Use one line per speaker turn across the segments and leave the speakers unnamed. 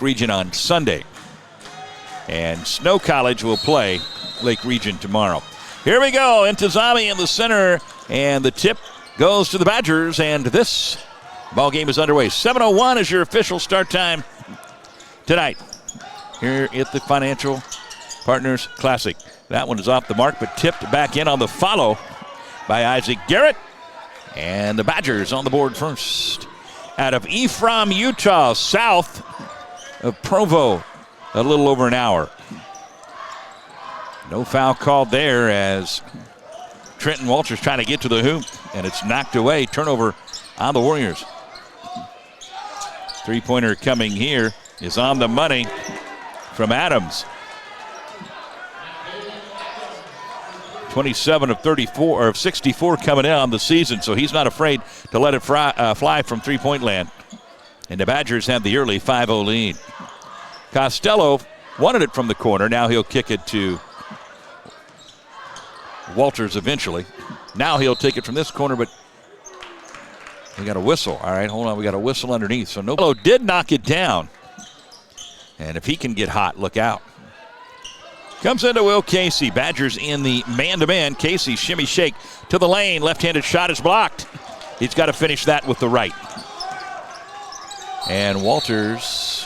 Region on Sunday. And Snow College will play Lake Region tomorrow. Here we go. Intizami in the center, and the tip goes to the Badgers, and this ball game is underway. 7:01 is your official start time tonight here at the Financial Partners Classic. That one is off the mark, but tipped back in on the follow by Isaac Garrett. And the Badgers on the board first. Out of Ephraim, Utah, south of Provo, a little over an hour. No foul called there as Trenton Walters trying to get to the hoop, and it's knocked away. Turnover on the Warriors. Three-pointer coming here is on the money from Adams. 27 of 34 or 64 coming in on the season, so he's not afraid to let it fly from three-point land. And the Badgers have the early 5-0 lead. Costello wanted it from the corner. Now he'll kick it to Walters eventually. Now he'll take it from this corner, but we got a whistle. All right, hold on. We got a whistle underneath. So Nobilo did knock it down. And if he can get hot, look out. Comes into Will Casey. Badgers in the man-to-man. Casey shimmy shake to the lane. Left-handed shot is blocked. He's got to finish that with the right. And Walters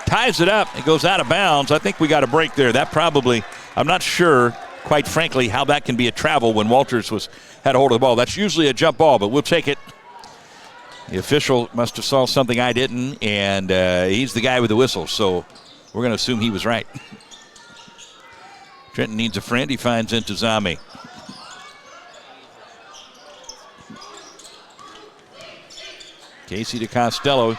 ties it up. It goes out of bounds. I think we got a break there. That probably, I'm not sure, quite frankly, how that can be a travel when Walters had a hold of the ball. That's usually a jump ball, but we'll take it. The official must have saw something I didn't, and he's the guy with the whistle, so we're going to assume he was right. Trenton needs a friend. He finds Intizami. Casey to Costello.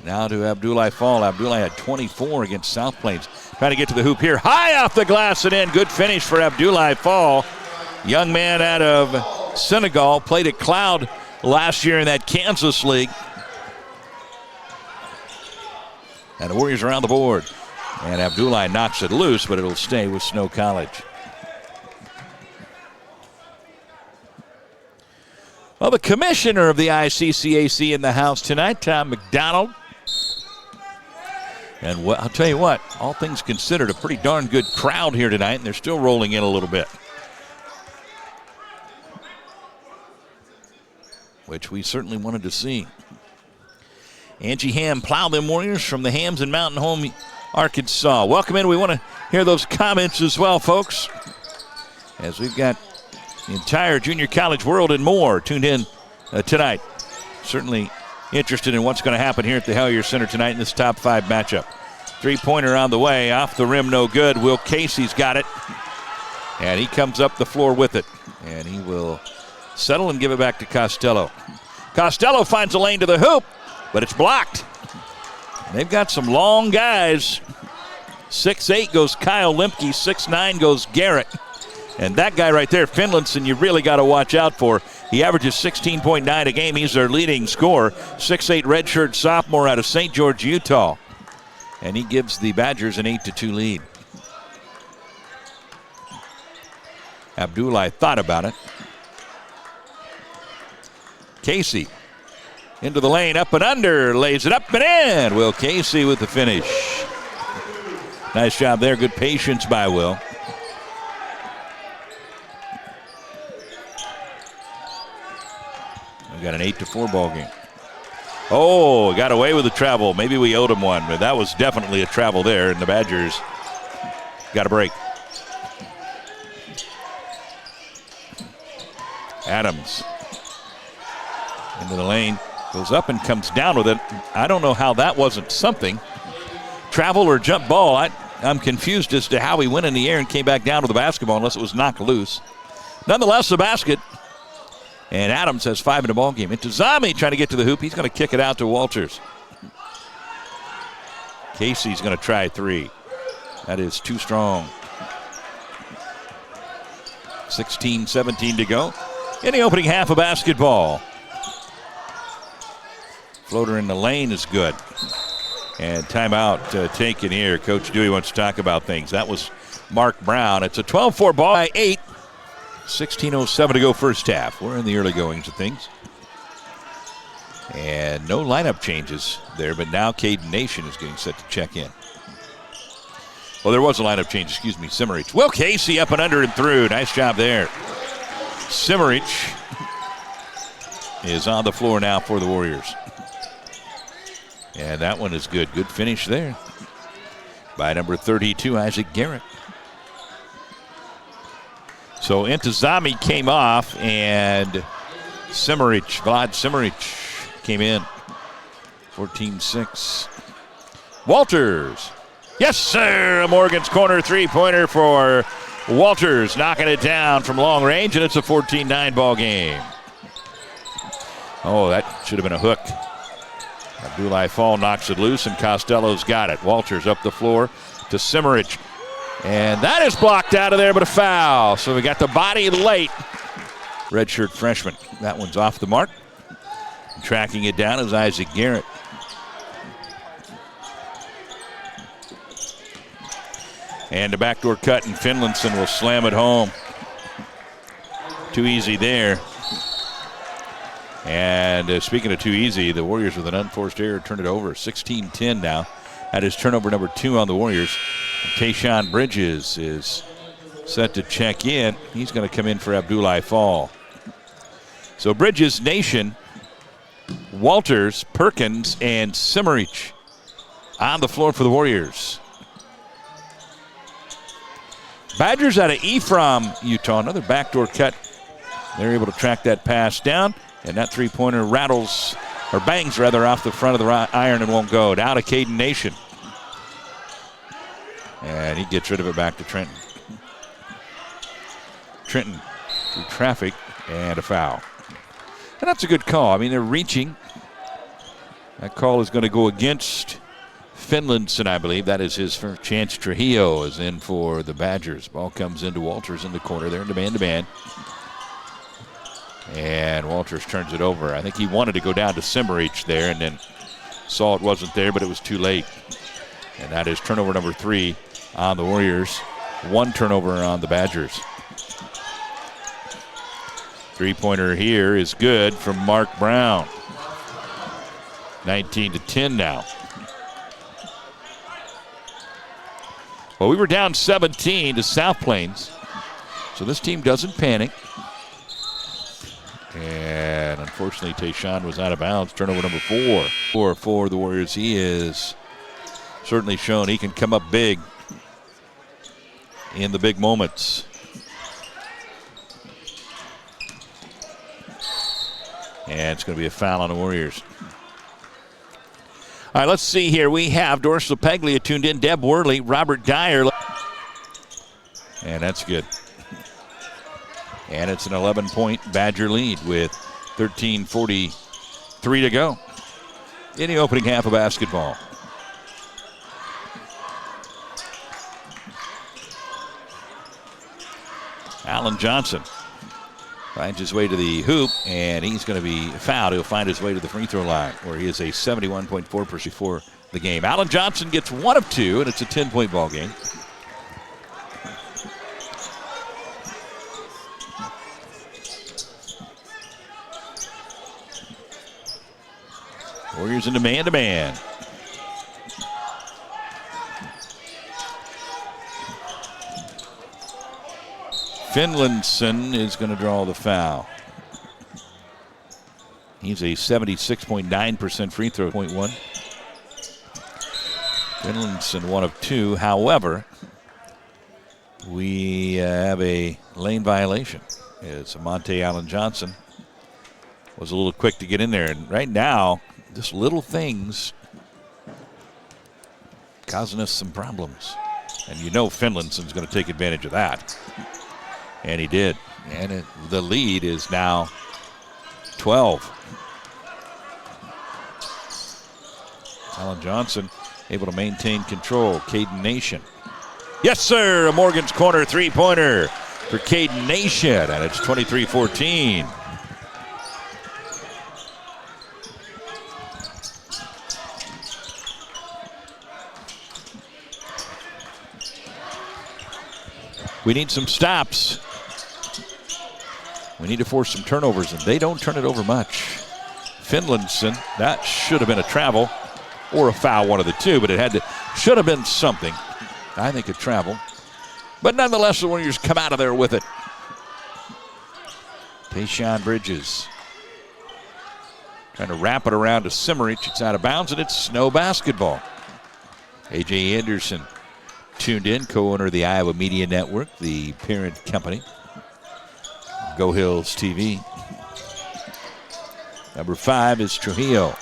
Now to Abdoulaye Fall. Abdoulaye had 24 against South Plains. Trying to get to the hoop here. High off the glass and in. Good finish for Abdoulaye Fall. Young man out of Senegal. Played at Cloud last year in that Kansas League. And the Warriors are on the board. And Abdoulaye knocks it loose, but it'll stay with Snow College. Well, the commissioner of the ICCAC in the house tonight, Tom McDonald. And I'll tell you what, all things considered, a pretty darn good crowd here tonight, and they're still rolling in a little bit. Which we certainly wanted to see. Angie Ham plowed them Warriors from the Hams and Mountain Home, Arkansas. Welcome in. We want to hear those comments as well, folks, as we've got the entire junior college world and more tuned in tonight. Certainly interested in what's going to happen here at the Hellier Center tonight in this top 5 matchup. Three-pointer on the way. Off the rim, no good. Will Casey's got it. And he comes up the floor with it. And he will settle and give it back to Costello. Costello finds a lane to the hoop, but it's blocked. They've got some long guys. 6'8" goes Kyle Lemke. 6'9" goes Garrett. And that guy right there, Finlinson, you really got to watch out for. He averages 16.9 a game. He's their leading scorer. 6'8" redshirt sophomore out of St. George, Utah. And he gives the Badgers an 8-2 lead. Abdoulaye thought about it. Casey into the lane, up and under, lays it up and in. Will Casey with the finish. Nice job there, good patience by Will. We got an 8-4 ball game. Oh, got away with the travel. Maybe we owed him one, but that was definitely a travel there, and the Badgers got a break. Adams into the lane. Goes up and comes down with it. I don't know how that wasn't something. Travel or jump ball. I'm confused as to how he went in the air and came back down with the basketball unless it was knocked loose. Nonetheless, a basket. And Adams has 5 in the ball game. Intizami trying to get to the hoop. He's going to kick it out to Walters. Casey's going to try 3. That is too strong. 16-17 to go in the opening half of basketball. Floater in the lane is good. And timeout taken here. Coach Dewey wants to talk about things. That was Mark Brown. It's a 12-4 ball by 8. 16:07 to go first half. We're in the early goings of things. And no lineup changes there, but now Caden Nation is getting set to check in. Well, there was a lineup change, excuse me, Simmerich. Will Casey up and under and through. Nice job there. Simmerich is on the floor now for the Warriors. And that one is good. Good finish there by number 32, Isaac Garrett. So Intizami came off, and Vlad Simmerich came in. 14-6. Walters. Yes, sir. A Morgan's Corner three-pointer for Walters, knocking it down from long range, and it's a 14-9 ball game. Oh, that should have been a hook. Abdullah Fall knocks it loose, and Costello's got it. Walters up the floor to Simmerich. And that is blocked out of there, but a foul. So we got the body late. Redshirt freshman. That one's off the mark. Tracking it down is Isaac Garrett. And a backdoor cut, and Finlandson will slam it home. Too easy there. And speaking of too easy, the Warriors with an unforced error turn it over. 16-10 now. That is turnover number 2 on the Warriors. Tayshawn Bridges is set to check in. He's going to come in for Abdullah Fall. So Bridges, Nation, Walters, Perkins, and Simmerich on the floor for the Warriors. Badgers out of Ephraim, Utah. Another backdoor cut. They're able to track that pass down, and that three-pointer rattles, or bangs rather, off the front of the iron and won't go. Down to Caden Nation. And he gets rid of it back to Trenton. Trenton through traffic and a foul. And that's a good call. I mean, they're reaching. That call is going to go against Finlandson, I believe. That is his first chance. Trujillo is in for the Badgers. Ball comes into Walters in the corner there, into man-to-man. And Walters turns it over. I think he wanted to go down to Simmerich there and then saw it wasn't there, but it was too late. And that is turnover number 3 on the Warriors. 1 turnover on the Badgers. Three-pointer here is good from Mark Brown. 19-10 now. Well, we were down 17 to South Plains, so this team doesn't panic. And unfortunately, Tayshawn was out of bounds. Turnover number 4 for the Warriors. He is certainly shown he can come up big in the big moments. And it's going to be a foul on the Warriors. All right, let's see here. We have Doris Peglia tuned in, Deb Worley, Robert Dyer. And that's good. And it's an 11-point Badger lead with 13:43 to go in the opening half of basketball. Alan Johnson finds his way to the hoop, and he's going to be fouled. He'll find his way to the free throw line, where he is a 71.4% for the game. Alan Johnson gets 1 of 2, and it's a 10-point ball game. Warriors into man-to-man. Finlandson is going to draw the foul. He's a 76.9% free throw, 0.1. Finlandson 1 of 2. However, we have a lane violation. It's Monte Allen Johnson was a little quick to get in there. And right now, just little things causing us some problems. And you know Finlandson's going to take advantage of that. And he did. And the lead is now 12. Alan Johnson able to maintain control. Caden Nation. Yes, sir. A Morgan's Corner three-pointer for Caden Nation. And it's 23-14. We need some stops. We need to force some turnovers, and they don't turn it over much. Finlandson. That should have been a travel or a foul, one of the two, but it should have been something. I think a travel. But nonetheless, the Warriors come out of there with it. Tayshaun Bridges trying to wrap it around to Simmerich. It's out of bounds, and it's Snow basketball. A.J. Anderson tuned in, co-owner of the Iowa Media Network, the parent company. Go Hills TV. Number 5 is Trujillo.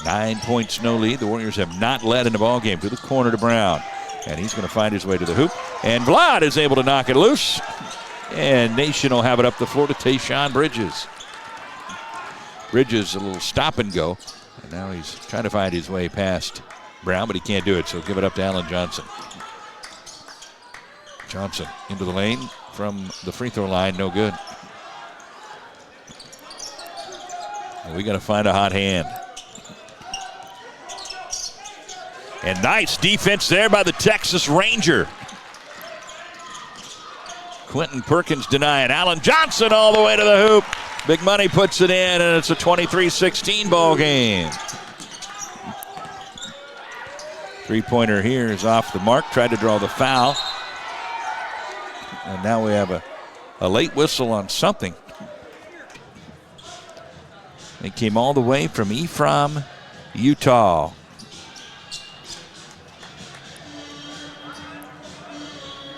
9 points, no lead. The Warriors have not led in the ballgame. To the corner to Brown. And he's going to find his way to the hoop. And Vlad is able to knock it loose. And Nation will have it up the floor to Tayshaun Bridges. Bridges, a little stop and go. And now he's trying to find his way past Brown, but he can't do it, so give it up to Alan Johnson. Johnson into the lane from the free throw line, no good. And we got to find a hot hand. And nice defense there by the Texas Ranger. Quentin Perkins denying. Alan Johnson all the way to the hoop. Big Money puts it in, and it's a 23-16 ball game. Three-pointer here is off the mark. Tried to draw the foul. And now we have a late whistle on something. It came all the way from Ephraim, Utah.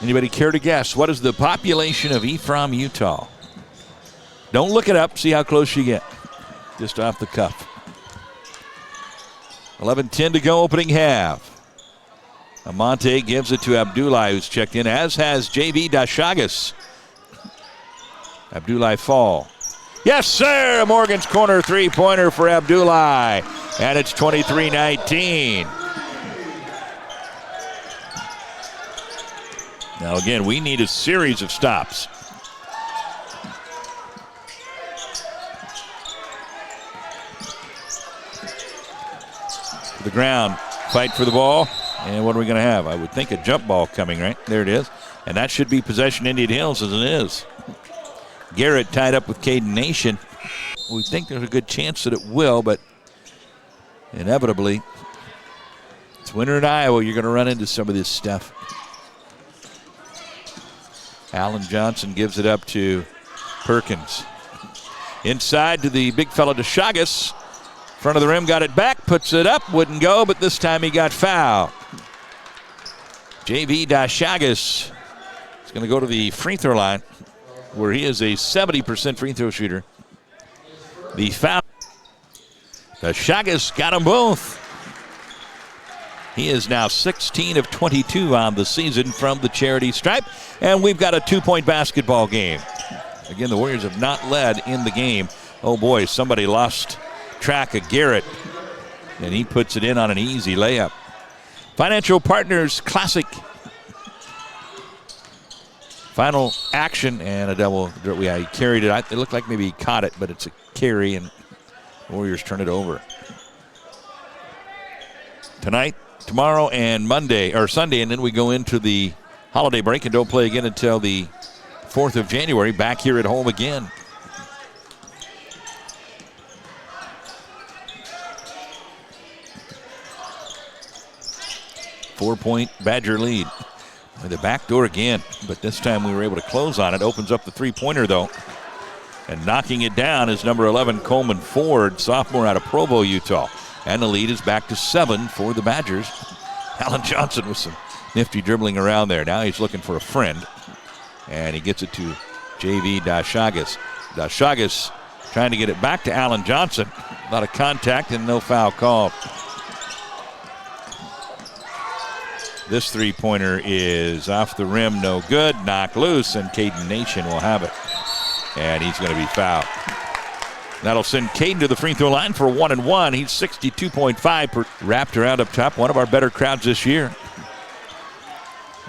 Anybody care to guess? What is the population of Ephraim, Utah? Don't look it up. See how close you get. Just off the cuff. 11:10 to go, opening half. Amante gives it to Abdullah, who's checked in, as has J.V. Dashagas. Abdullah fall. Yes, sir! A Morgan's Corner three-pointer for Abdullah. And it's 23-19. Now, again, we need a series of stops. To the ground, fight for the ball. And what are we going to have? I would think a jump ball coming, right? There it is. And that should be possession Indian Hills, as it is. Garrett tied up with Caden Nation. We think there's a good chance that it will, but inevitably, it's winter in Iowa. You're going to run into some of this stuff. Alan Johnson gives it up to Perkins. Inside to the big fella Dashagas. Front of the rim, got it back, puts it up, wouldn't go, but this time he got fouled. J.V. Dashagas is going to go to the free throw line, where he is a 70% free throw shooter. The foul. Dashagas got them both. He is now 16 of 22 on the season from the charity stripe, and we've got a 2-point basketball game. Again, the Warriors have not led in the game. Oh boy, somebody lost track of Garrett, and he puts it in on an easy layup. Financial Partners Classic. Final action and a double. Yeah, he carried it. It looked like maybe he caught it, but it's a carry, and Warriors turn it over. Tonight, tomorrow, and Sunday, and then we go into the holiday break and don't play again until the 4th of January, back here at home again. Four-point Badger lead. The back door again, but this time we were able to close on it. Opens up the three-pointer, though. And knocking it down is number 11, Coleman Ford, sophomore out of Provo, Utah. And the lead is back to 7 for the Badgers. Alan Johnson with some nifty dribbling around there. Now he's looking for a friend. And he gets it to J.V. Dashagas. Dashagas trying to get it back to Alan Johnson. A lot of contact and no foul called. This three-pointer is off the rim, no good. Knocked loose, and Caden Nation will have it. And he's going to be fouled. That'll send Caden to the free throw line for 1-1. He's 62.5. Wrapped around up top, one of our better crowds this year.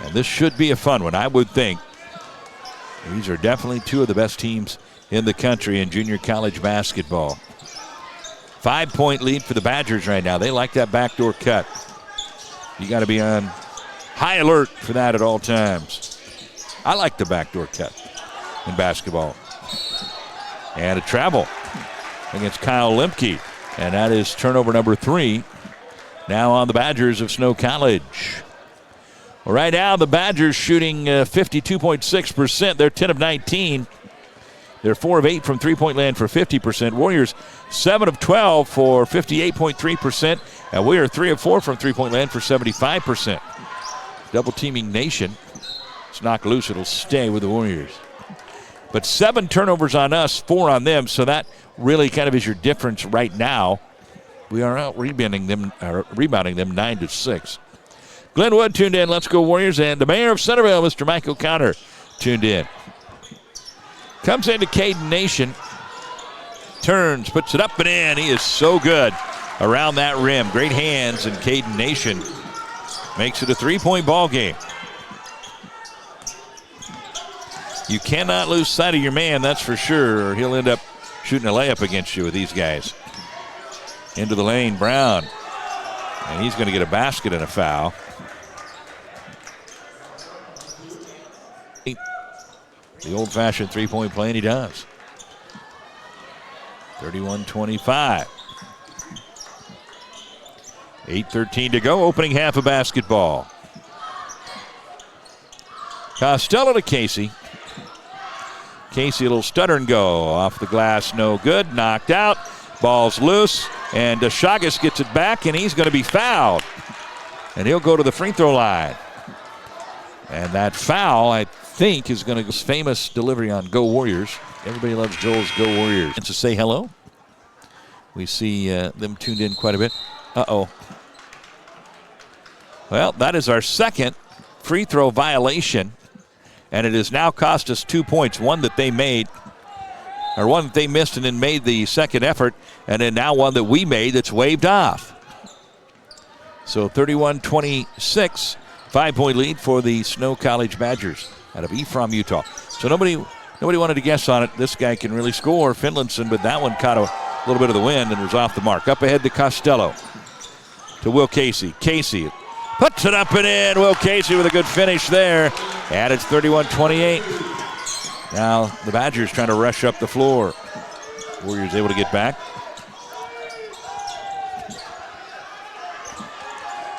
And this should be a fun one, I would think. These are definitely two of the best teams in the country in junior college basketball. 5-point lead for the Badgers right now. They like that backdoor cut. You got to be on high alert for that at all times. I like the backdoor cut in basketball. And a travel. against Kyle Lemke. And that is turnover number 3. Now on the Badgers of Snow College. Well, right now the Badgers shooting 52.6%. They're 10 of 19. They're 4 of 8 from three-point land for 50%. Warriors 7 of 12 for 58.3%. And we are 3 of 4 from three-point land for 75%. Double teaming nation. It's knocked loose. It'll stay with the Warriors. But 7 turnovers on us, 4 on them. So that really kind of is your difference right now. We are out rebounding them 9-6. Glenwood tuned in. Let's go Warriors. And the mayor of Centerville, Mr. Mike O'Connor, tuned in. Comes into Caden Nation. Turns, puts it up and in. He is so good around that rim. Great hands, and Caden Nation makes it a 3-point ball game. You cannot lose sight of your man, that's for sure, or he'll end up shooting a layup against you with these guys. Into the lane, Brown. And he's going to get a basket and a foul. The old-fashioned three-point play, and he does. 31-25. 8:13 to go, opening half of basketball. Costello to Casey. Casey, a little stutter and go. Off the glass, no good. Knocked out. Ball's loose. And Chagas gets it back, and he's going to be fouled. And he'll go to the free throw line. And that foul, I think, is going to go famous delivery on Go Warriors. Everybody loves Joel's Go Warriors. And to say hello. We see them tuned in quite a bit. Uh-oh. Well, that is our second free throw violation. And it has now cost us 2 points. One that they made, or one that they missed and then made the second effort, and then now one that we made that's waved off. So 31-26, 5-point lead for the Snow College Badgers out of Ephraim, Utah. So nobody wanted to guess on it. This guy can really score, Finlayson, but that one caught a little bit of the wind and was off the mark. Up ahead to Costello, to Will Casey. Casey puts it up and in. Will Casey with a good finish there. And it's 31-28. Now the Badgers trying to rush up the floor. Warriors able to get back.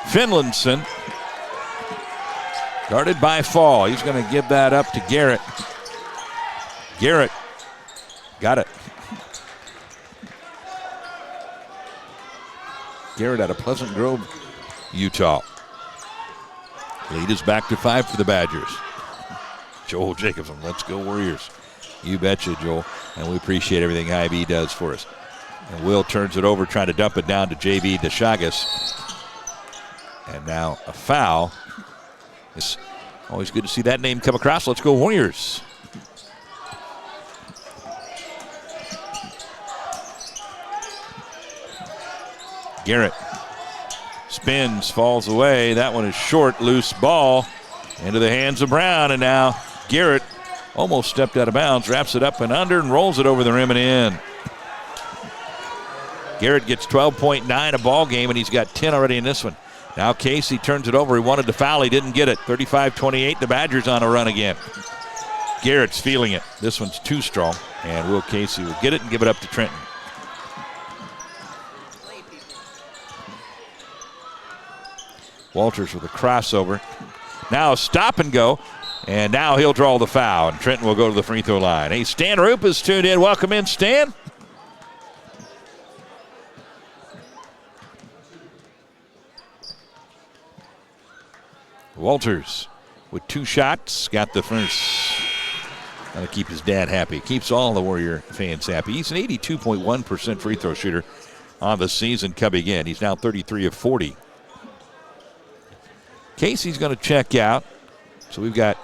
Finlayson, guarded by Fall. He's going to give that up to Garrett. Garrett got it. Garrett out of Pleasant Grove, Utah. Lead is back to 5 for the Badgers. Joel Jacobson, let's go Warriors. You betcha, Joel. And we appreciate everything IB does for us. And Will turns it over, trying to dump it down to JB Chagas. And now a foul. It's always good to see that name come across. Let's go Warriors. Garrett spins, falls away. That one is short, loose ball into the hands of Brown. And now Garrett almost stepped out of bounds, wraps it up and under and rolls it over the rim and in. Garrett gets 12.9 a ball game, and he's got 10 already in this one. Now Casey turns it over. He wanted to foul. He didn't get it. 35-28. The Badgers on a run again. Garrett's feeling it. This one's too strong. And Will Casey will get it and give it up to Trenton. Walters with a crossover. Now stop and go. And now he'll draw the foul. And Trenton will go to the free throw line. Hey, Stan Roop is tuned in. Welcome in, Stan. Walters with 2 shots, got the first. Got to keep his dad happy. Keeps all the Warrior fans happy. He's an 82.1% free throw shooter on the season coming in. He's now 33 of 40. Casey's going to check out. So we've got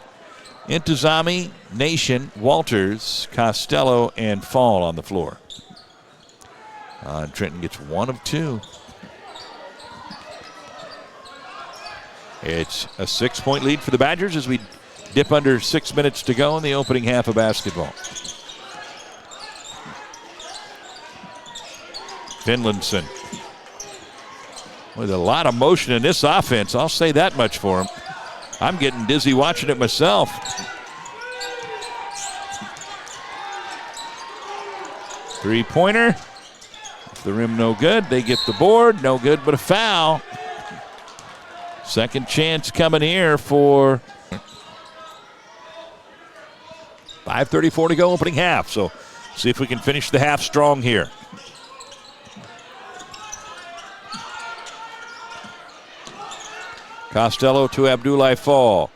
Intozami, Nation, Walters, Costello, and Fall on the floor. Trenton gets 1 of 2. It's a 6-point lead for the Badgers as we dip under 6 minutes to go in the opening half of basketball. Finlayson with a lot of motion in this offense. I'll say that much for him. I'm getting dizzy watching it myself. Three-pointer, the rim, no good. They get the board, no good, but a foul. Second chance coming here for 5:34 to go, opening half. So see if we can finish the half strong here. Costello to Abdoulaye Fall.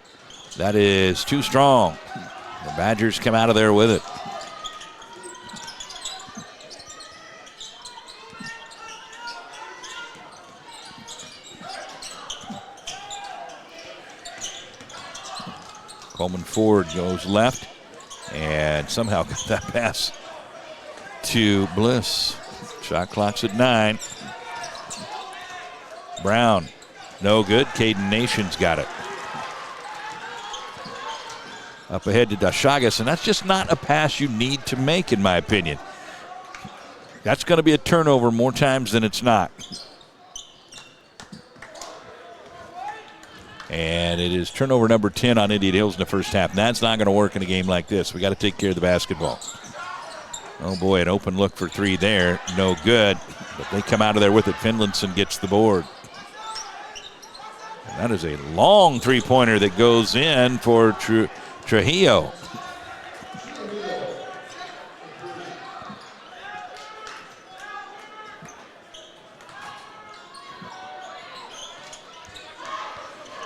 That is too strong. The Badgers come out of there with it. Coleman Ford goes left and somehow got that pass to Bliss. Shot clock's at 9. Brown, no good. Caden Nation's got it. Up ahead to Dashagas, and that's just not a pass you need to make, in my opinion. That's going to be a turnover more times than it's not. And it is turnover number 10 on Indian Hills in the first half. And that's not going to work in a game like this. We got to take care of the basketball. Oh boy, an open look for 3 there. No good. But they come out of there with it. Finlayson gets the board. And that is a long three-pointer that goes in for Trujillo.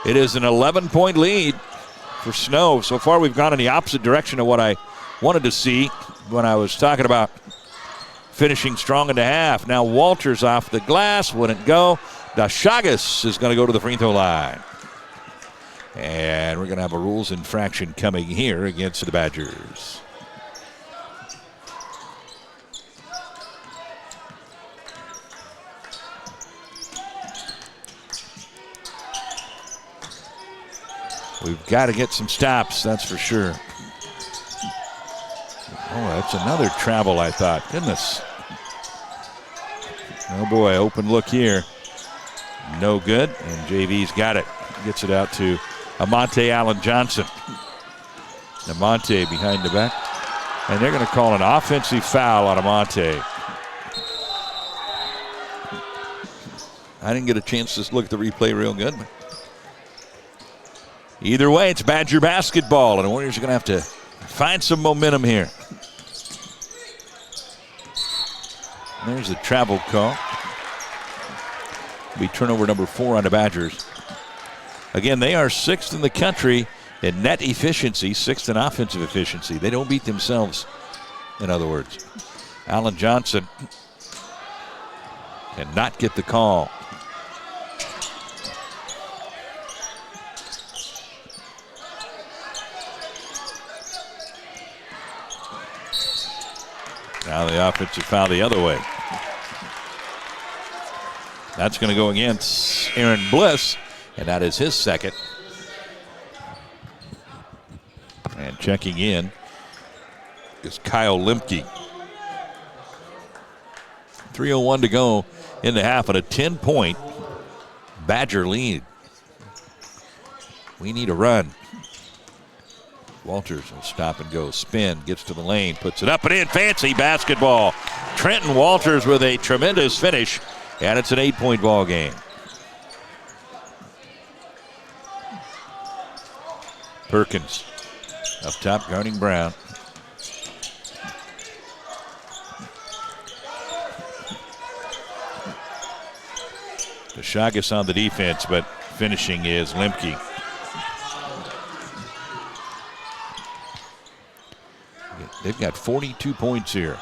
It is an 11-point lead for Snow. So far, we've gone in the opposite direction of what I wanted to see when I was talking about finishing strong in the half. Now Walters off the glass, wouldn't go. Dashagas is going to go to the free throw line. And we're going to have a rules infraction coming here against the Badgers. We've got to get some stops, that's for sure. Oh, that's another travel, I thought. Goodness. Oh, boy, open look here. No good, and JV's got it. Gets it out to Amante Allen Johnson. Amante behind the back. And they're going to call an offensive foul on Amante. I didn't get a chance to look at the replay real good, but either way, it's Badger basketball, and the Warriors are going to have to find some momentum here. There's the travel call. It'll be turnover number 4 on the Badgers. Again, they are 6th in the country in net efficiency, 6th in offensive efficiency. They don't beat themselves, in other words. Allen Johnson cannot get the call. Now the offensive foul the other way. That's going to go against Aaron Bliss, and that is his second. And checking in is Kyle Limke. 3:01 to go in the half, and a 10-point Badger lead. We need a run. Walters will stop and go. Spin, gets to the lane, puts it up and in. Fancy basketball. Trenton Walters with a tremendous finish, and it's an 8-point ball game. Perkins up top, guarding Brown. Dashagas on the defense, but finishing is Limke. They've got 42 points here.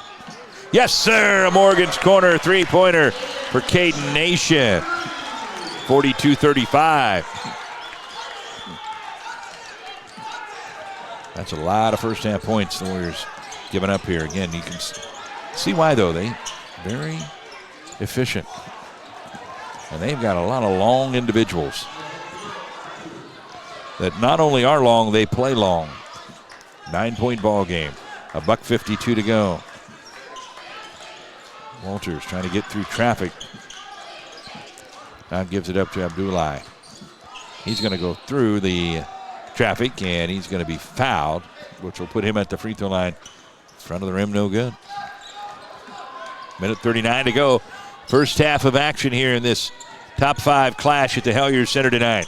Yes, sir. A Morgan's Corner three-pointer for Caden Nation. 42-35. That's a lot of first-half points the Warriors giving up here. Again, you can see why, though. They very efficient. And they've got a lot of long individuals that not only are long, they play long. 9-point ball game. $1:52 to go. Walters trying to get through traffic. Now gives it up to Abdoulaye. He's going to go through the traffic, and he's going to be fouled, which will put him at the free throw line. Front of the rim, no good. Minute 39 to go. First half of action here in this top 5 clash at the Hellyer Center tonight.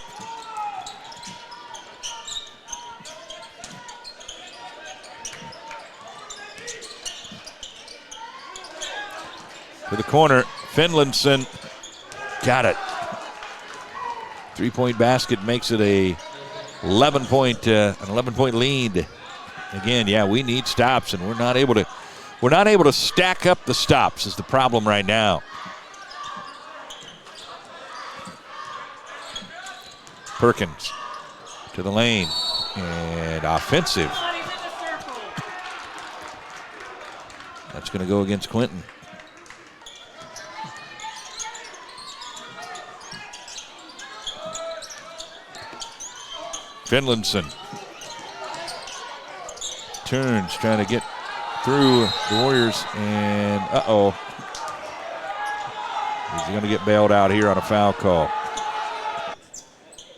To the corner, Finlandson got it. 3-point basket makes it an 11-point lead. Again, yeah, we need stops, and we're not able to stack up the stops is the problem right now. Perkins to the lane, and offensive. That's going to go against Clinton. Finlandson turns, trying to get through the Warriors, and he's going to get bailed out here on a foul call.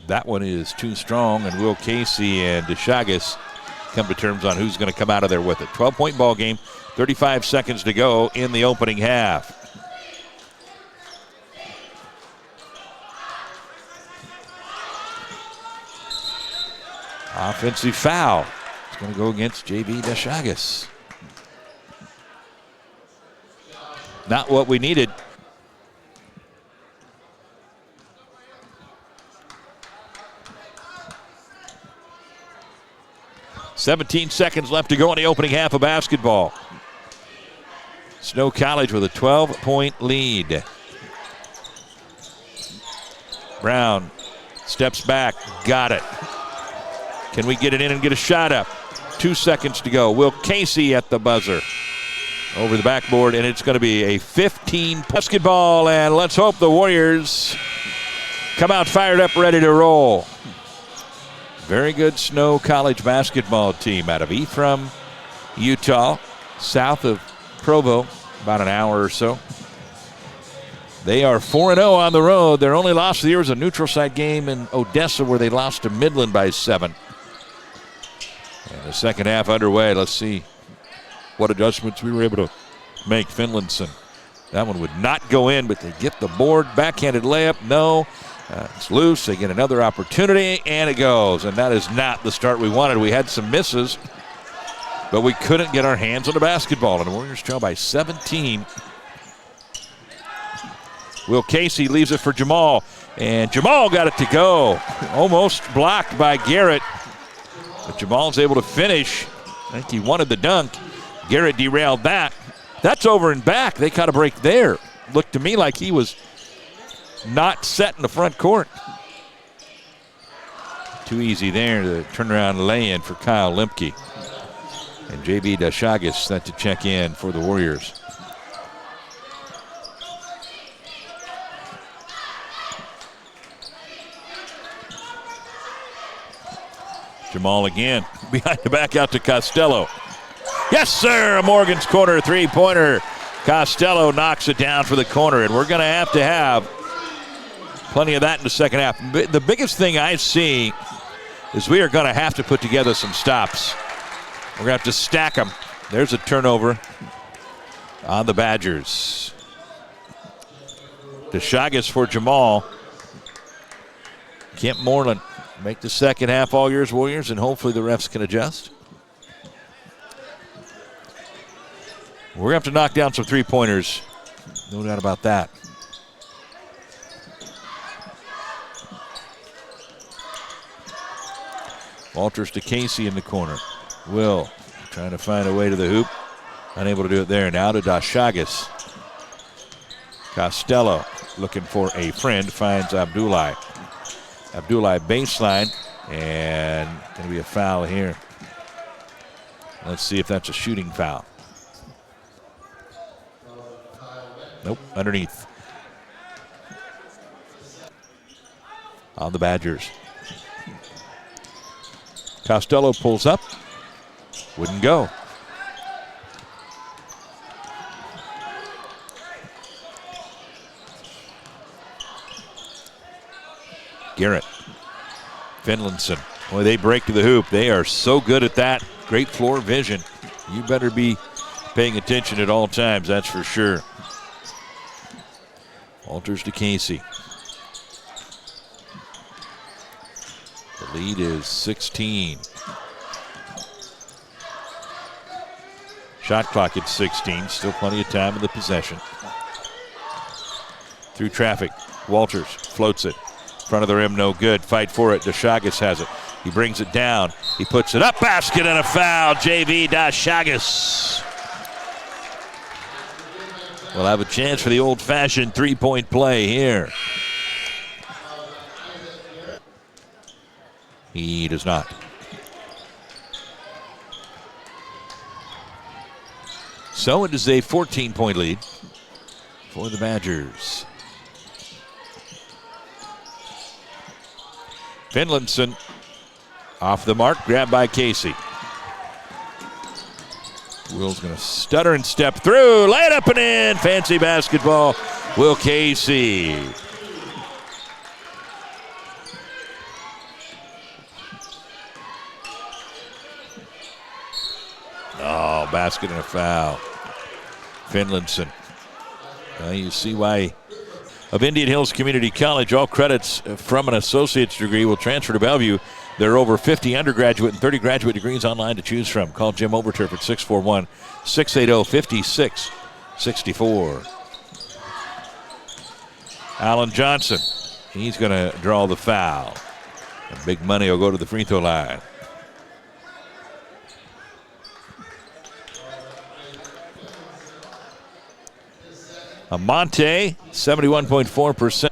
That one is too strong, and Will Casey and DeShagas come to terms on who's going to come out of there with it. 12-point ball game, 35 seconds to go in the opening half. Offensive foul. It's going to go against J.B. DeShagas. Not what we needed. "17 seconds left to go in the opening half of basketball. Snow College with a 12-point lead. Brown steps back, got it. Can we get it in and get a shot up? 2 seconds to go. Will Casey at the buzzer. Over the backboard, and it's going to be a 15 basketball, and let's hope the Warriors come out fired up, ready to roll. Very good Snow College basketball team out of Ephraim, Utah, south of Provo, about an hour or so. They are 4-0 on the road. Their only loss of the year was a neutral site game in Odessa where they lost to Midland by 7. And the second half underway. Let's see what adjustments we were able to make. Finlandson. That one would not go in, but they get the board. Backhanded layup, no. It's loose. They get another opportunity, and it goes. And that is not the start we wanted. We had some misses, but we couldn't get our hands on the basketball. And the Warriors trail by 17. Will Casey leaves it for Jamal, and Jamal got it to go. Almost blocked by Garrett, but Jamal's able to finish. I think he wanted the dunk. Garrett derailed that. That's over and back. They caught a break there. Looked to me like he was not set in the front court. Too easy there. The turnaround lay-in for Kyle Lemke. And J.B. DeShagas set to check in for the Warriors. Jamal again. Behind the back out to Costello. Yes, sir. A Morgan's Corner three-pointer. Costello knocks it down for the corner, and we're going to have plenty of that in the second half. The biggest thing I see is we are going to have to put together some stops. We're going to have to stack them. There's a turnover on the Badgers. DeShagas for Jamal. Kemp Moreland make the second half all yours, Warriors, and hopefully the refs can adjust. We're going to have to knock down some three-pointers. No doubt about that. Walters to Casey in the corner. Will trying to find a way to the hoop. Unable to do it there. Now to DeShagas. Costello looking for a friend. Finds Abdullah. Abdullah baseline. And going to be a foul here. Let's see if that's a shooting foul. Nope, underneath. On the Badgers. Costello pulls up. Wouldn't go. Garrett. Finlandson. Boy, they break to the hoop. They are so good at that. Great floor vision. You better be paying attention at all times, that's for sure. Walters to Casey. The lead is 16. Shot clock at 16. Still plenty of time in the possession. Through traffic. Walters floats it. Front of the rim, no good. Fight for it. DeShagas has it. He brings it down. He puts it up. Basket and a foul. JV DeShagas will have a chance for the old-fashioned three-point play here. He does not. So it is a 14-point lead for the Badgers. Finlayson off the mark, grabbed by Casey. Will's going to stutter and step through, lay it up and in. Fancy basketball, Will Casey. Oh, basket and a foul. Finlayson. Now you see why of Indian Hills Community College, all credits from an associate's degree will transfer to Bellevue. There are over 50 undergraduate and 30 graduate degrees online to choose from. Call Jim Overturf at 641-680-5664. Alan Johnson, he's going to draw the foul. And Big Money will go to the free throw line. Amonte, 71.4%.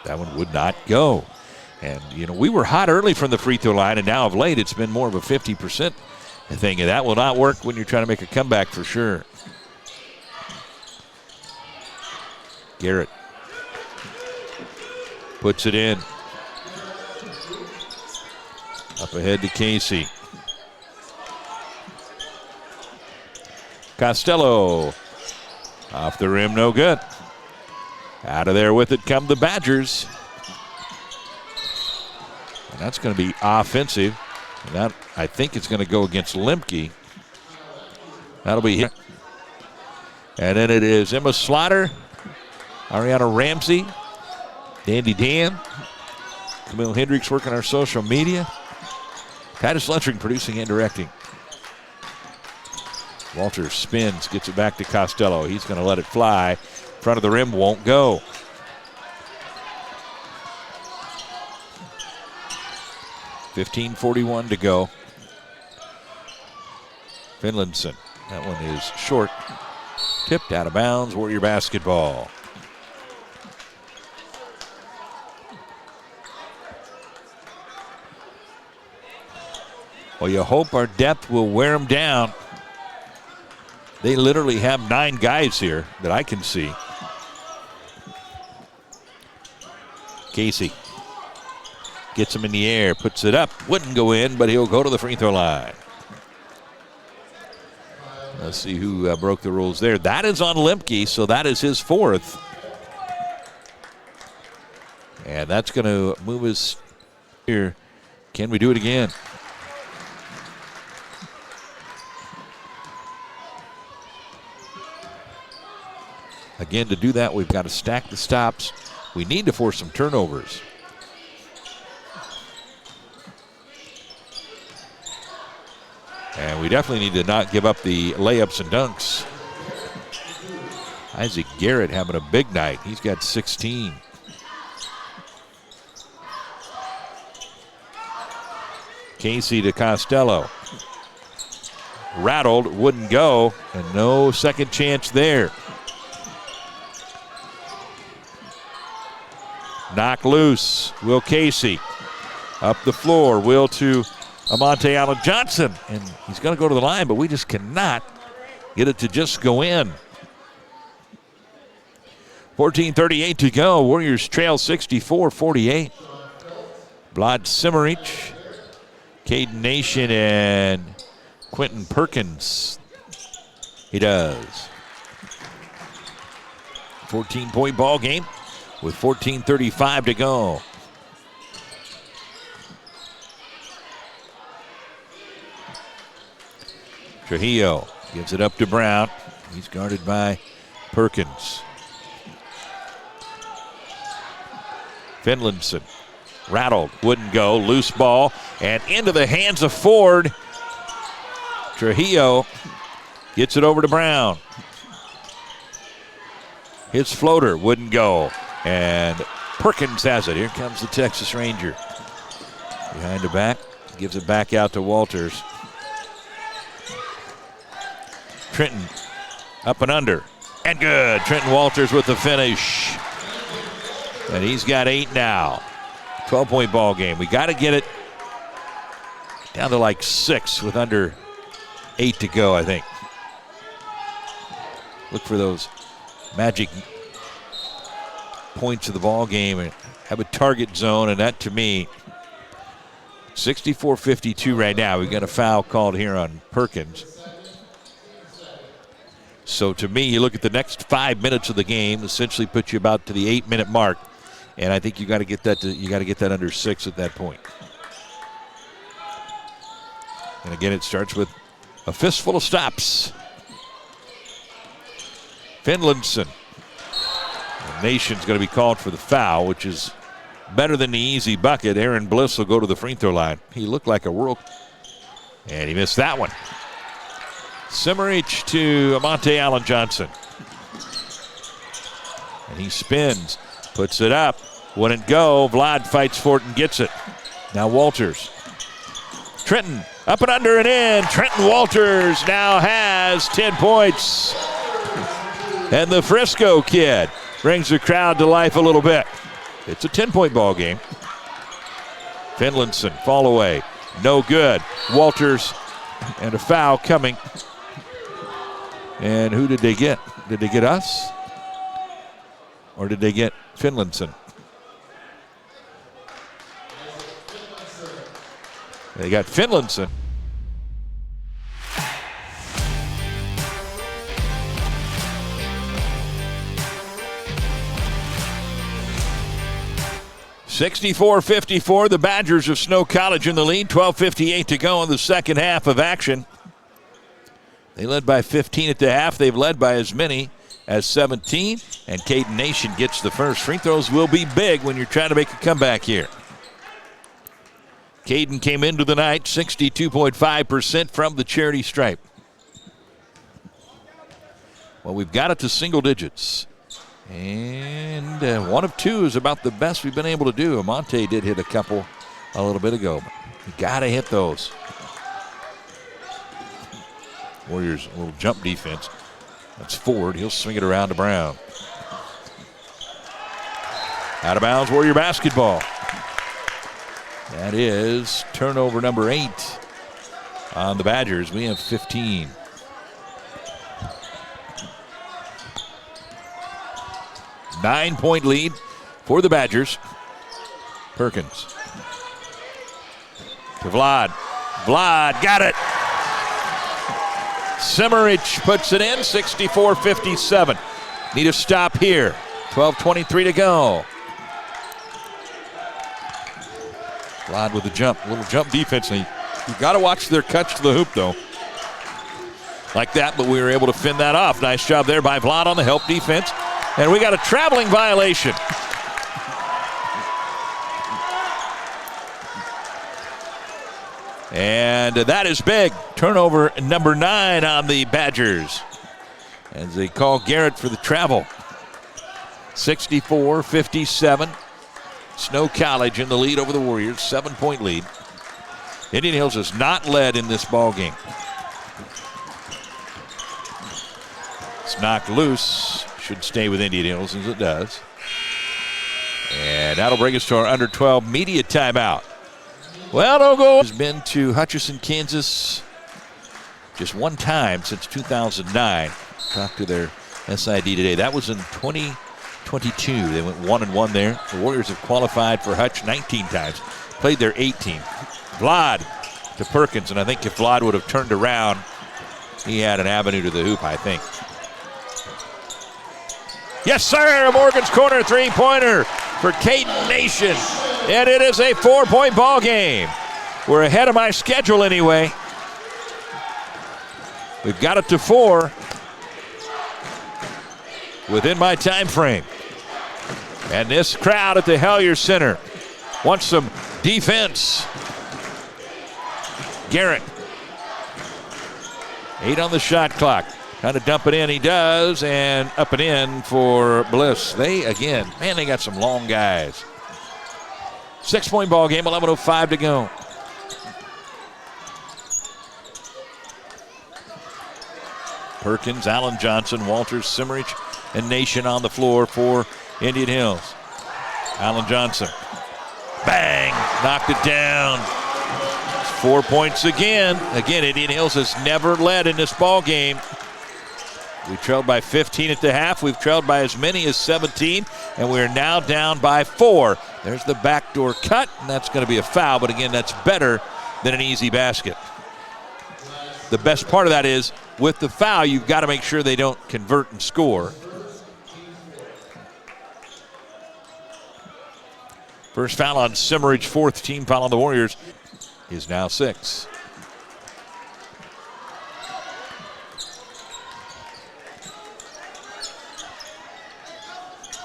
That one would not go. And, you know, we were hot early from the free throw line, and now of late it's been more of a 50% thing. And that will not work when you're trying to make a comeback for sure. Garrett puts it in. Up ahead to Casey. Costello. Off the rim, no good. Out of there with it come the Badgers. And that's going to be offensive. And that, I think it's going to go against Lemke. That'll be hit. And then it is Emma Slaughter, Ariana Ramsey, Dandy Dan, Camille Hendricks working our social media, Titus Lutring producing and directing. Walters spins, gets it back to Costello. He's going to let it fly. Front of the rim won't go. .41 to go. Finlayson. That one is short. Tipped out of bounds. Warrior basketball. Well, you hope our depth will wear them down. They literally have 9 guys here that I can see. Casey gets him in the air, puts it up. Wouldn't go in, but he'll go to the free throw line. Let's see who broke the rules there. That is on Lemke, so that is his 4th. And that's going to move us here. Can we do it again? Again, to do that, we've got to stack the stops. We need to force some turnovers. And we definitely need to not give up the layups and dunks. Isaac Garrett having a big night. He's got 16. Casey to Costello. Rattled, wouldn't go, and no second chance there. Knocked loose. Will Casey up the floor. Will to Amonte Allen Johnson. And he's going to go to the line, but we just cannot get it to just go in. 14:38 to go. Warriors trail 64-48. Vlad Simerich, Caden Nation, and Quentin Perkins. He does. 14-point ball game with 14:35 to go. Trujillo gives it up to Brown. He's guarded by Perkins. Finlinson rattled, wouldn't go, loose ball, and into the hands of Ford. Trujillo gets it over to Brown. His floater wouldn't go, and Perkins has it. Here comes the Texas Ranger. Behind the back, gives it back out to Walters. Trenton up and under, and good. Trenton Walters with the finish. And he's got 8 now. 12-point ball game. We got to get it down to like 6 with under 8 to go, I think. Look for those magic points of the ball game and have a target zone, and that to me, 64-52 right now. We've got a foul called here on Perkins. So to me, you look at the next 5 minutes of the game, essentially puts you about to the 8-minute mark, and I think you got to get that under 6 at that point. And again, it starts with a fistful of stops. Finlinson. The Nation's going to be called for the foul, which is better than the easy bucket. Aaron Bliss will go to the free throw line. He looked like a world, and he missed that one. Simmerich to Amonte Allen Johnson. And he spins, puts it up, wouldn't go. Vlad fights for it and gets it. Now Walters. Trenton up and under and in. Trenton Walters now has 10 points. And the Frisco kid brings the crowd to life a little bit. It's a 10-point ball game. Finlinson, fall away. No good. Walters and a foul coming. And who did they get? Did they get us? Or did they get Finlinson? They got Finlinson. (64-54). The Badgers of Snow College in the lead. 12:58 to go in the second half of action. They led by 15 at the half. They've led by as many as 17. And Caden Nation gets the first. Free throws will be big when you're trying to make a comeback here. Caden came into the night 62.5% from the charity stripe. Well, we've got it to single digits. And 1 of 2 is about the best we've been able to do. Amonte did hit a couple a little bit ago. But you got to hit those. Warriors, a little jump defense. That's Ford. He'll swing it around to Brown. Out of bounds, Warrior basketball. That is turnover number 8 on the Badgers. We have 15. Nine-point lead for the Badgers. Perkins. To Vlad. Vlad got it. Simmerich puts it in, 64-57. Need a stop here. 12:23 to go. Vlad with the jump, a little jump defense. You got to watch their cuts to the hoop, though. Like that, but we were able to fend that off. Nice job there by Vlad on the help defense. And we got a traveling violation. And that is big. Turnover number 9 on the Badgers as they call Garrett for the travel. 64-57. Snow College in the lead over the Warriors. 7-point lead. Indian Hills has not led in this ball game. It's knocked loose. Should stay with Indian Hills as it does. And that'll bring us to our under 12 media timeout. Well, don't go. Has been to Hutchinson, Kansas just one time since 2009. Talked to their SID today. That was in 2022. They went 1-1 there. The Warriors have qualified for Hutch 19 times. Played there 18. Vlad to Perkins, and I think if Vlad would have turned around, he had an avenue to the hoop, I think. Yes, sir, Morgan's corner three-pointer for Caden Nation. And it is a 4-point ball game. We're ahead of my schedule anyway. We've got it to 4 within my time frame. And this crowd at the Hellier Center wants some defense. Garrett. 8 on the shot clock. Trying to dump it in. He does. And up and in for Bliss. They got some long guys. 6-point ball game. 11:05 to go. Perkins, Allen Johnson, Walters, Simmerich, and Nation on the floor for Indian Hills. Allen Johnson. Bang! Knocked it down. 4 points again. Again, Indian Hills has never led in this ball game. We trailed by 15 at the half. We've trailed by as many as 17, and we're now down by 4. There's the backdoor cut, and that's going to be a foul, but again, that's better than an easy basket. The best part of that is, with the foul, you've got to make sure they don't convert and score. First foul on Simmerich, 4th team foul on the Warriors, is now 6.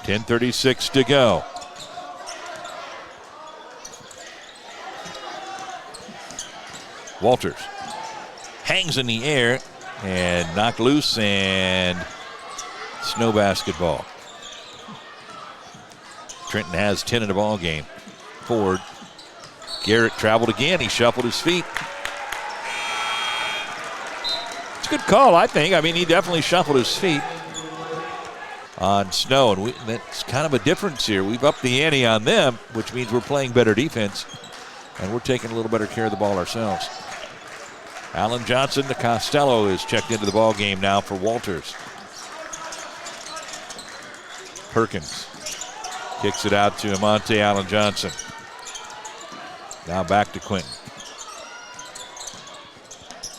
.10:36 to go. Walters hangs in the air and knocked loose, and snow basketball. Trenton has 10 in the ball game. Forward. Garrett traveled again. He shuffled his feet. It's a good call, I think. I mean, he definitely shuffled his feet on snow, and that's kind of a difference here. We've upped the ante on them, which means we're playing better defense, and we're taking a little better care of the ball ourselves. Allen Johnson to Costello is checked into the ball game now for Walters. Perkins kicks it out to Amante Allen Johnson. Now back to Quinton.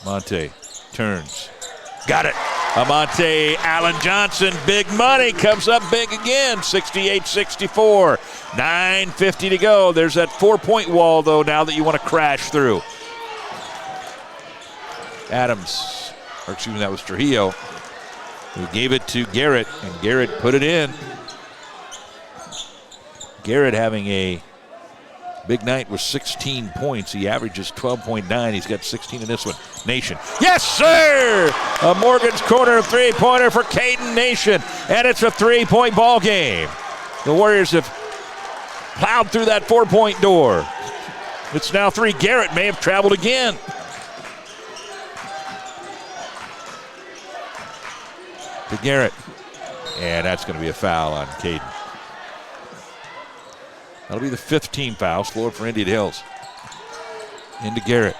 Amante turns. Got it. Amante Allen Johnson, big money, comes up big again, 68-64. 9:50 to go. There's that 4-point wall, though, now that you want to crash through. That was Trujillo, who gave it to Garrett, and Garrett put it in. Garrett having a big night with 16 points. He averages 12.9. He's got 16 in this one. Nation. Yes, sir! A Morgan's Corner three-pointer for Caden Nation, and it's a 3-point ball game. The Warriors have plowed through that 4-point door. It's now 3. Garrett may have traveled again. To Garrett. And that's going to be a foul on Caden. That'll be the 5th team foul, scored for Indian Hills. Into Garrett.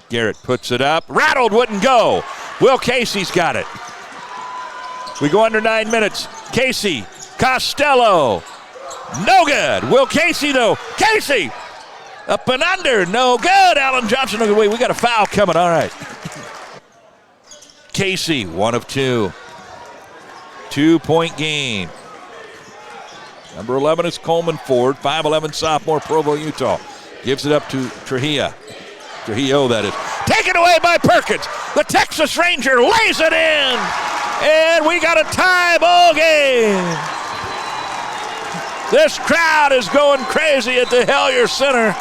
Garrett puts it up. Rattled, wouldn't go. Will Casey's got it. We go under 9 minutes. Casey, Costello. No good. Will Casey, though. Casey! Up and under. No good. Allen Johnson, no good. Wait, we got a foul coming. All right. Casey, 1 of 2. 2-point game. Number 11 is Coleman Ford, 5'11" sophomore, Provo, Utah. Gives it up to Trujillo. Trujillo, that is. Taken away by Perkins. The Texas Ranger lays it in. And we got a tie ball game. This crowd is going crazy at the Hellier Center.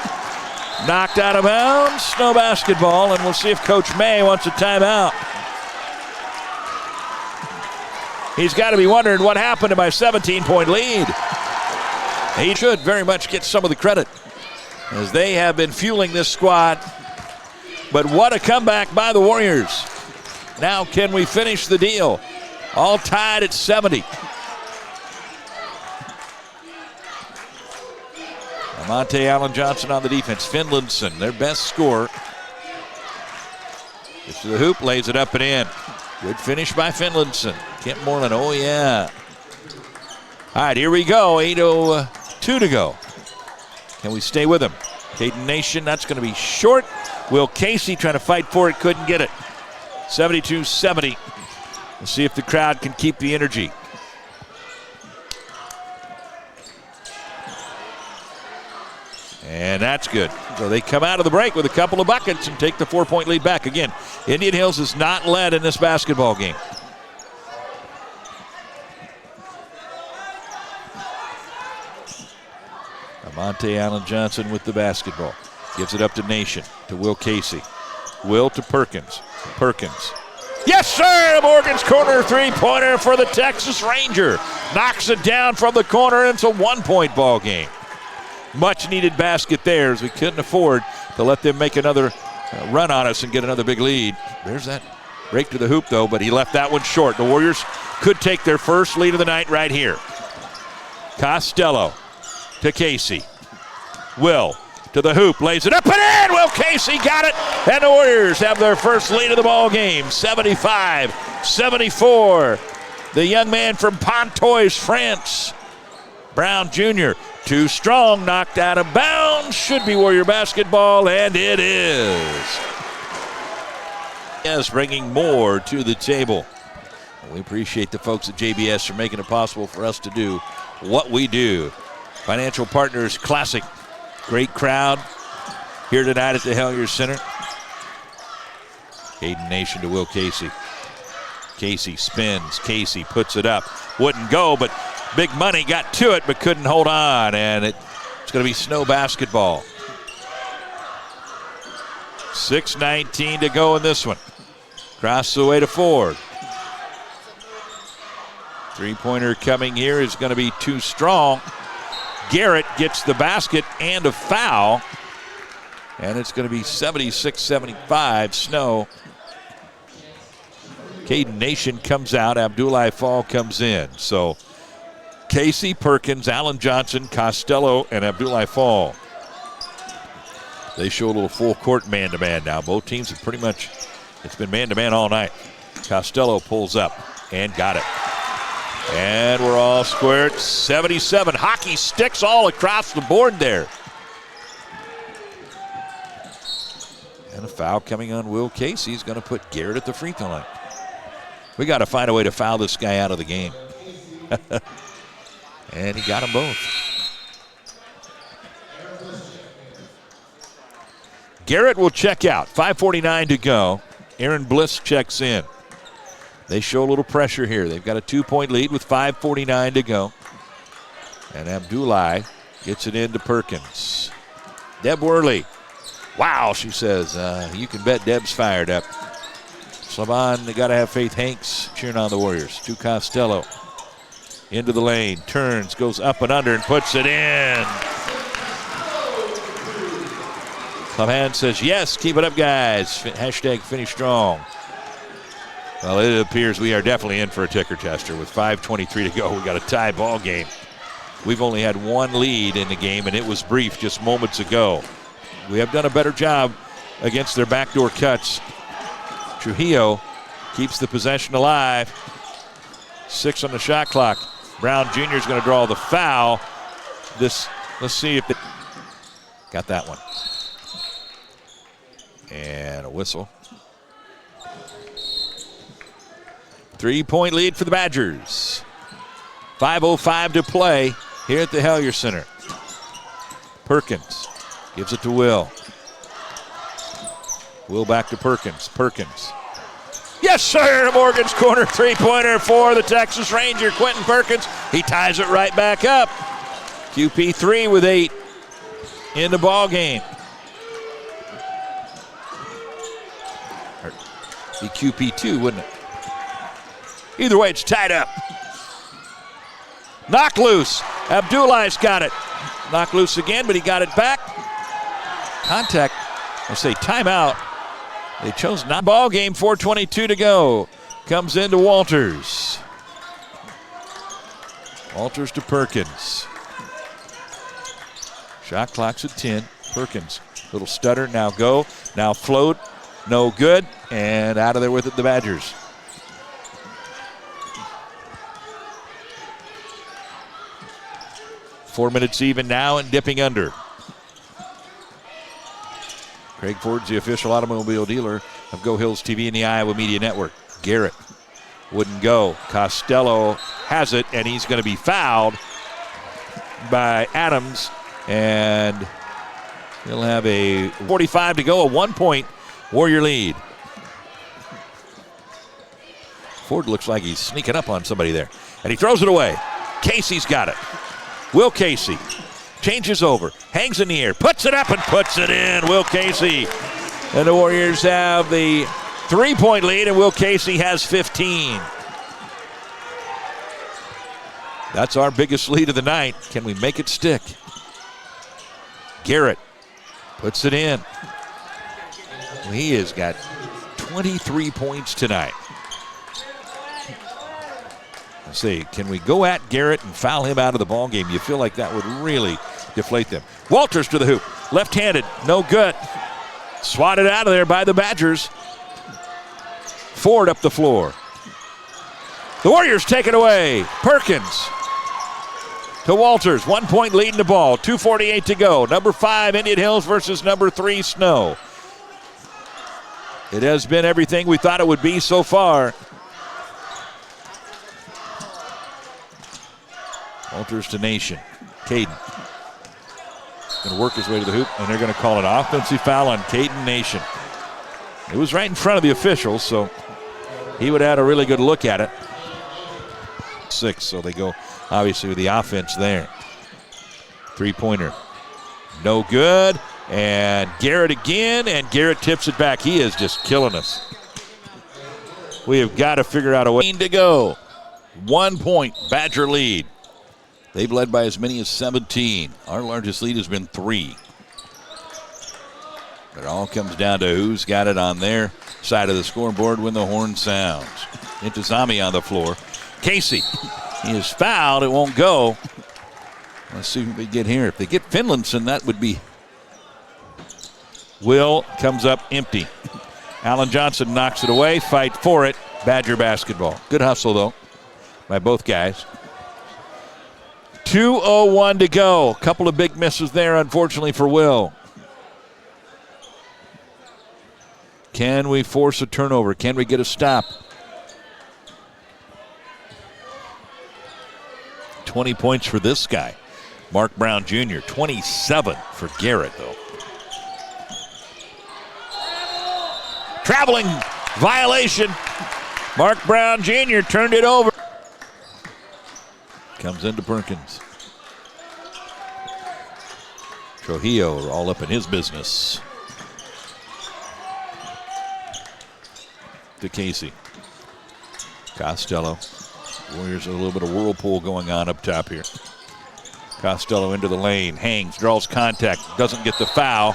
Knocked out of bounds, snow basketball, and we'll see if Coach May wants a timeout. He's got to be wondering what happened to my 17-point lead. He should very much get some of the credit, as they have been fueling this squad. But what a comeback by the Warriors. Now can we finish the deal? All tied at 70. Amante Allen Johnson on the defense. Finlandson, their best scorer. Gets to the hoop, lays it up and in. Good finish by Finlandson. Kent Moreland, oh yeah. All right, here we go. 8:02 to go. Can we stay with him? Caden Nation, that's going to be short. Will Casey trying to fight for it, couldn't get it. 72-70. We'll see if the crowd can keep the energy. And that's good. So they come out of the break with a couple of buckets and take the 4-point lead back. Again, Indian Hills is not led in this basketball game. Amonte Allen Johnson with the basketball. Gives it up to Nation, to Will Casey. Will to Perkins. Perkins. Yes, sir! Morgan's corner three-pointer for the Texas Ranger. Knocks it down from the corner, and it's a one-point ball game. Much-needed basket there, as we couldn't afford to let them make another run on us and get another big lead. There's that break to the hoop, though, but he left that one short. The Warriors could take their first lead of the night right here. Costello to Casey. Will to the hoop, lays it up and in. Will Casey got it, and the Warriors have their first lead of the ball game, 75-74. The young man from Pontoise, France, Brown Jr., too strong, knocked out of bounds. Should be Warrior basketball, and it is. Yes, bringing more to the table. We appreciate the folks at JBS for making it possible for us to do what we do. Financial Partners Classic. Great crowd here tonight at the Hellier Center. Caden Nation to Will Casey. Casey spins. Casey puts it up. Wouldn't go, but Big Money got to it but couldn't hold on, and it's going to be Snow basketball. 6:19 to go in this one. Cross the way to Ford. Three-pointer coming here is going to be too strong. Garrett gets the basket and a foul. And it's going to be 76-75 Snow. Caden Nation comes out. Abdullah Fall comes in. So Casey, Perkins, Allen Johnson, Costello, and Abdullah Fall. They show a little full court man-to-man now. Both teams have pretty much, it's been man-to-man all night. Costello pulls up and got it. And we're all squared. 77. Hockey sticks all across the board there. And a foul coming on Will Casey. He's going to put Garrett at the free throw line. We got to find a way to foul this guy out of the game. And he got them both. Garrett will check out. 5:49 to go. Aaron Bliss checks in. They show a little pressure here. They've got a 2-point lead with 5:49 to go. And Abdullah gets it into Perkins. Deb Worley. Wow, she says. You can bet Deb's fired up. Slaban, they got to have faith. Hanks cheering on the Warriors. To Costello. Into the lane. Turns, goes up and under and puts it in. Slaban says, yes, keep it up, guys. Hashtag finish strong. Well, it appears we are definitely in for a ticker tester with 5:23 to go. We got a tie ball game. We've only had one lead in the game, and it was brief just moments ago. We have done a better job against their backdoor cuts. Trujillo keeps the possession alive. 6 on the shot clock. Brown Jr. is going to draw the foul. Let's see if it got that one. And a whistle. 3-point lead for the Badgers. 5:05 to play here at the Hellier Center. Perkins gives it to Will. Will back to Perkins. Perkins. Yes, sir! Morgan's corner three-pointer for the Texas Ranger. Quentin Perkins. He ties it right back up. QP3 with 8 in the ball game. Or be QP2, wouldn't it? Either way, it's tied up. Knock loose. Abdullah's got it. Knock loose again, but he got it back. Contact. I say timeout. They chose not. Ball game, 4:22 to go. Comes into Walters. Walters to Perkins. Shot clock's at 10. Perkins, little stutter, now go. Now float, no good. And out of there with it, the Badgers. Four minutes even now and dipping under. Craig Ford's the official automobile dealer of Go Hills TV and the Iowa Media Network. Garrett wouldn't go. Costello has it, and he's going to be fouled by Adams. And he'll have a 45 to go, a 1-point Warrior lead. Ford looks like he's sneaking up on somebody there. And he throws it away. Casey's got it. Will Casey changes over, hangs in the air, puts it up and puts it in. Will Casey. And the Warriors have the 3-point lead, and Will Casey has 15. That's our biggest lead of the night. Can we make it stick? Garrett puts it in. He has got 23 points tonight. Let's see, can we go at Garrett and foul him out of the ball game? You feel like that would really deflate them. Walters to the hoop. Left-handed, no good. Swatted out of there by the Badgers. Ford up the floor. The Warriors take it away. Perkins to Walters. 1 point lead in the ball. 2:48 to go. Number 5, Indian Hills versus number 3, Snow. It has been everything we thought it would be so far. Walters to Nation. Caden going to work his way to the hoop, and they're going to call an offensive foul on Caden Nation. It was right in front of the officials, so he would have had a really good look at it. 6, so they go obviously with the offense there. 3-pointer. No good. And Garrett again, and Garrett tips it back. He is just killing us. We have got to figure out a way to go. 1 point, Badger lead. They've led by as many as 17. Our largest lead has been 3. It all comes down to who's got it on their side of the scoreboard when the horn sounds. Intizami on the floor. Casey, he is fouled. It won't go. Let's see who they get here. If they get Finlandson, that would be. Will comes up empty. Alan Johnson knocks it away. Fight for it. Badger basketball. Good hustle, though, by both guys. 2:01 to go. A couple of big misses there, unfortunately, for Will. Can we force a turnover? Can we get a stop? 20 points for this guy, Mark Brown Jr. 27 for Garrett, though. Traveling violation. Mark Brown Jr. turned it over. Comes into Perkins. Trujillo all up in his business. To Casey. Costello. Warriors a little bit of whirlpool going on up top here. Costello into the lane. Hangs, draws contact. Doesn't get the foul.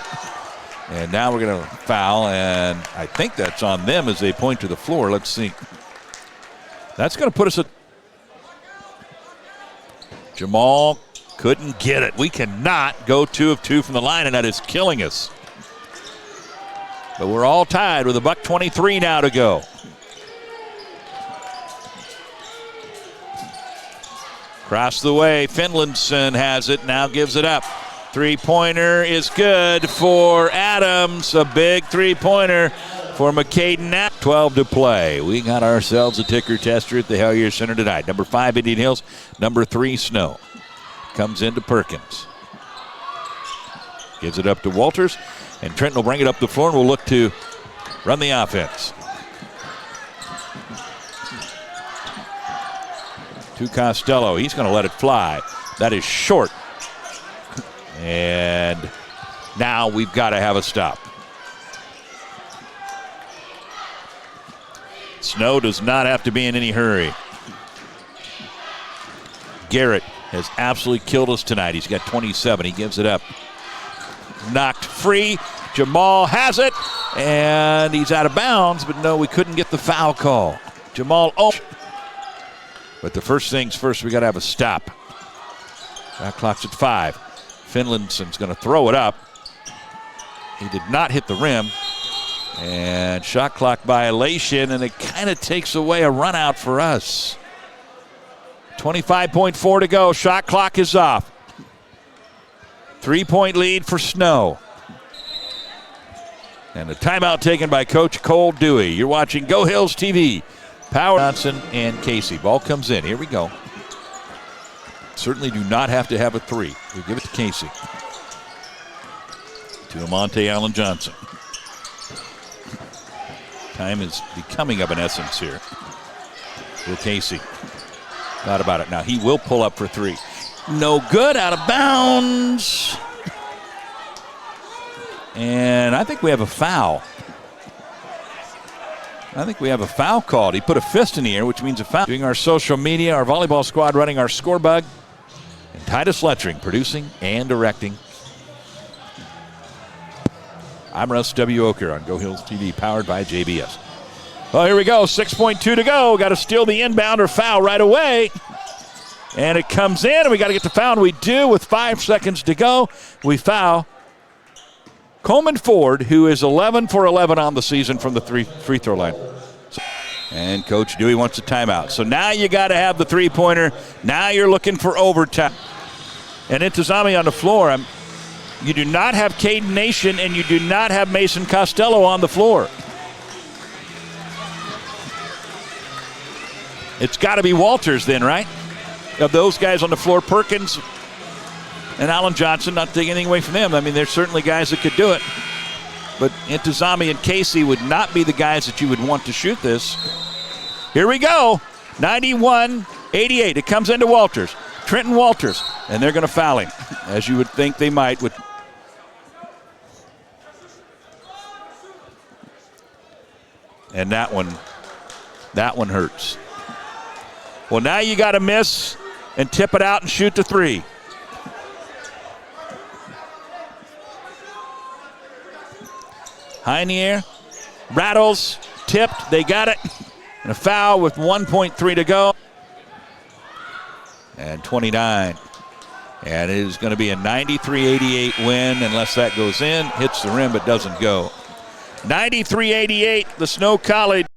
And now we're going to foul, and I think that's on them as they point to the floor. Let's see. That's going to put us at. Jamal couldn't get it. We cannot go 2 of 2 from the line, and that is killing us. But we're all tied with $1:23 now to go. Across the way, Finlandson has it, now gives it up. 3-pointer is good for Adams. A big 3-pointer for McCaden. 12 to play. We got ourselves a ticker tester at the Hellier Center tonight. Number 5, Indian Hills. Number 3, Snow. Comes into Perkins. Gives it up to Walters. And Trenton will bring it up the floor, and we'll look to run the offense. To Costello. He's going to let it fly. That is short. And now we've got to have a stop. Snow does not have to be in any hurry. Garrett has absolutely killed us tonight. He's got 27. He gives it up. Knocked free. Jamal has it. And he's out of bounds, but no, we couldn't get the foul call. Jamal, but the first things first, we got to have a stop. That clock's at 5. Finlandson's going to throw it up. He did not hit the rim. And shot clock violation, and it kind of takes away a run out for us. 25.4 to go. Shot clock is off. 3-point lead for Snow. And a timeout taken by Coach Cole Dewey. You're watching Go Hills TV. Power Johnson and Casey. Ball comes in. Here we go. Certainly do not have to have a 3. We give it to Casey. To Amonte Allen Johnson. Time is becoming of an essence here. Will Casey. Thought about it. Now he will pull up for 3. No good, out of bounds. And I think we have a foul. I think we have a foul called. He put a fist in the air, which means a foul. Doing our social media, our volleyball squad running our scorebug. And Titus Letchering producing and directing. I'm Russ W. Oker on Go Hills TV, powered by JBS. Well, here we go. 6.2 to go. Got to steal the inbound or foul right away. And it comes in, and we got to get the foul. And we do with 5 seconds to go. We foul Coleman Ford, who is 11 for 11 on the season from the free throw line. And Coach Dewey wants a timeout. So now you got to have the three-pointer. Now you're looking for overtime. And Intozami on the floor. You do not have Caden Nation, and you do not have Mason Costello on the floor. It's got to be Walters then, right? Of those guys on the floor, Perkins and Alan Johnson, not taking anything away from them. I mean, there's certainly guys that could do it. But Intozami and Casey would not be the guys that you would want to shoot this. Here we go. 91-88. It comes into Walters. Trenton Walters. And they're going to foul him, as you would think they might. And that one hurts. Well, now you got to miss and tip it out and shoot the three. High in the air, rattles, tipped, they got it. And a foul with 1.3 to go. And 29. And it is going to be a 93-88 win unless that goes in. Hits the rim but doesn't go. 93-88, the Snow College.